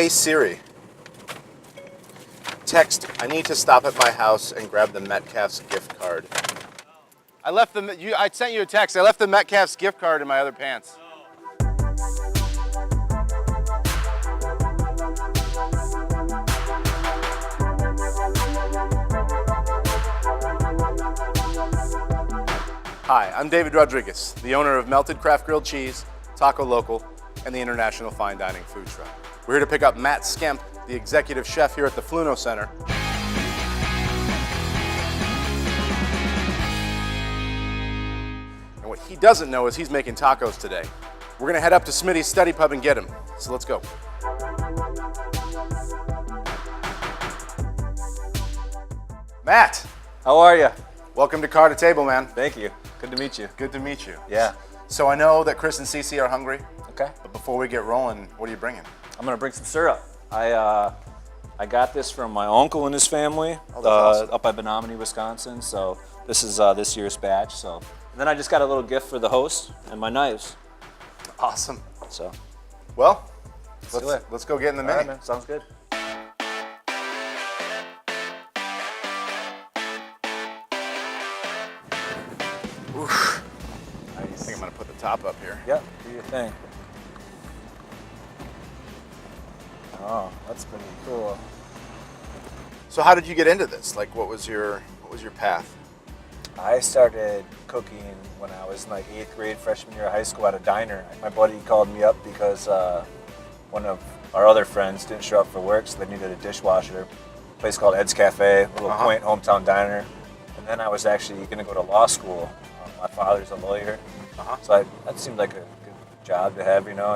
Hey Siri, text, I need to stop at my house and grab the Metcalf's gift card. I sent you a text. I left the Metcalf's gift card in my other pants. Hi, I'm David Rodriguez, the owner of Melted Craft Grilled Cheese, Taco Local, and the International Fine Dining Food Truck. We're here to pick up Matt Skemp, the executive chef here at the Fluno Center. And what he doesn't know is he's making tacos today. We're gonna head up to Smitty's Steady Pub and get him. So let's go. Matt. How are you? Welcome to Car to Table, man. Thank you. Good to meet you. Good to meet you. Yeah. So I know that Chris and Cece are hungry. Okay. But before we get rolling, what are you bringing? I'm gonna bring some syrup. I got this from my uncle and his family awesome. up by Menominee, Wisconsin. So this is this year's batch. So and then I just got a little gift for the host and my knives. Awesome. So well, let's go get in the all mini. right, man. Sounds good. Oof. Nice. I think I'm gonna put the top up here. Yep. Do your thing. Oh, that's pretty cool. So how did you get into this? Like, what was your path? I started cooking when I was in like 8th grade, freshman year of high school at a diner. My buddy called me up because one of our other friends didn't show up for work, so they needed a dishwasher. A place called Ed's Cafe, a little quaint hometown diner. And then I was actually going to go to law school. My father's a lawyer, so that seemed like a good job to have, you know.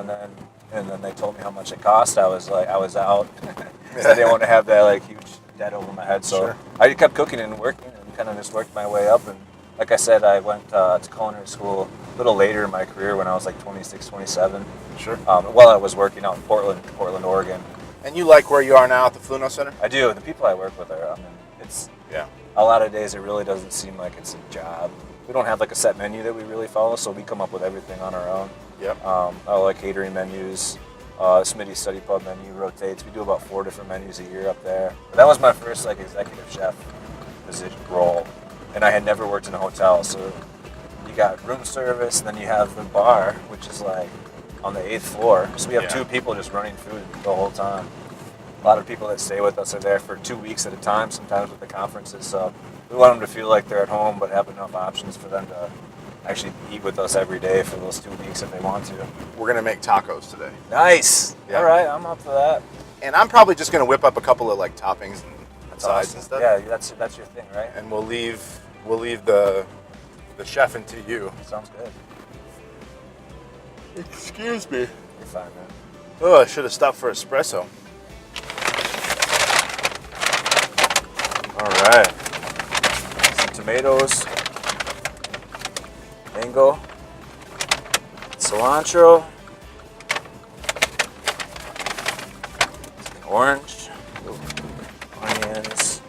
And then they told me how much it cost. I was out. So I didn't want to have that like huge debt over my head. So sure. I kept cooking and working and kind of just worked my way up. And like I said, I went to culinary school a little later in my career when I was like 26, 27. Sure. While I was working out in Portland, Oregon. And you like where you are now at the Fluno Center? I do. The people I work with are, I mean, it's a lot of days it really doesn't seem like it's a job. We don't have like a set menu that we really follow, so we come up with everything on our own. Yep. I like catering menus. Smitty's Study Pub menu rotates. We do about 4 different menus a year up there. But that was my first like executive chef position role, and I had never worked in a hotel. So you got room service, and then you have the bar, which is like on the 8th floor. So we have 2 people just running food the whole time. A lot of people that stay with us are there for 2 weeks at a time, sometimes with the conferences. So we want them to feel like they're at home, but have enough options for them to actually eat with us every day for those 2 weeks if they want to. We're gonna make tacos today. Nice. Yeah. All right, I'm up for that. And I'm probably just gonna whip up a couple of like toppings and sides Awesome. and stuff. Yeah, that's your thing, right? And we'll leave the chef into you. Sounds good. Excuse me. You're fine, man. Oh, I should have stopped for espresso. All right. Some tomatoes, mango, cilantro, some orange, onions,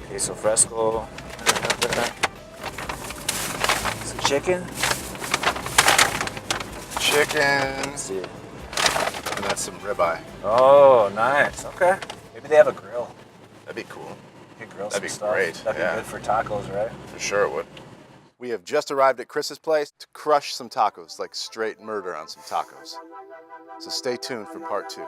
queso fresco, some chicken. Chicken. See. And that's some ribeye. Oh, nice. Okay. Maybe they have a grill. That'd be cool. You could grill That'd some be stuff. great, That'd yeah. be good for tacos, right? For sure it would. We have just arrived at Chris's place to crush some tacos, like straight murder on some tacos. So stay tuned for part 2.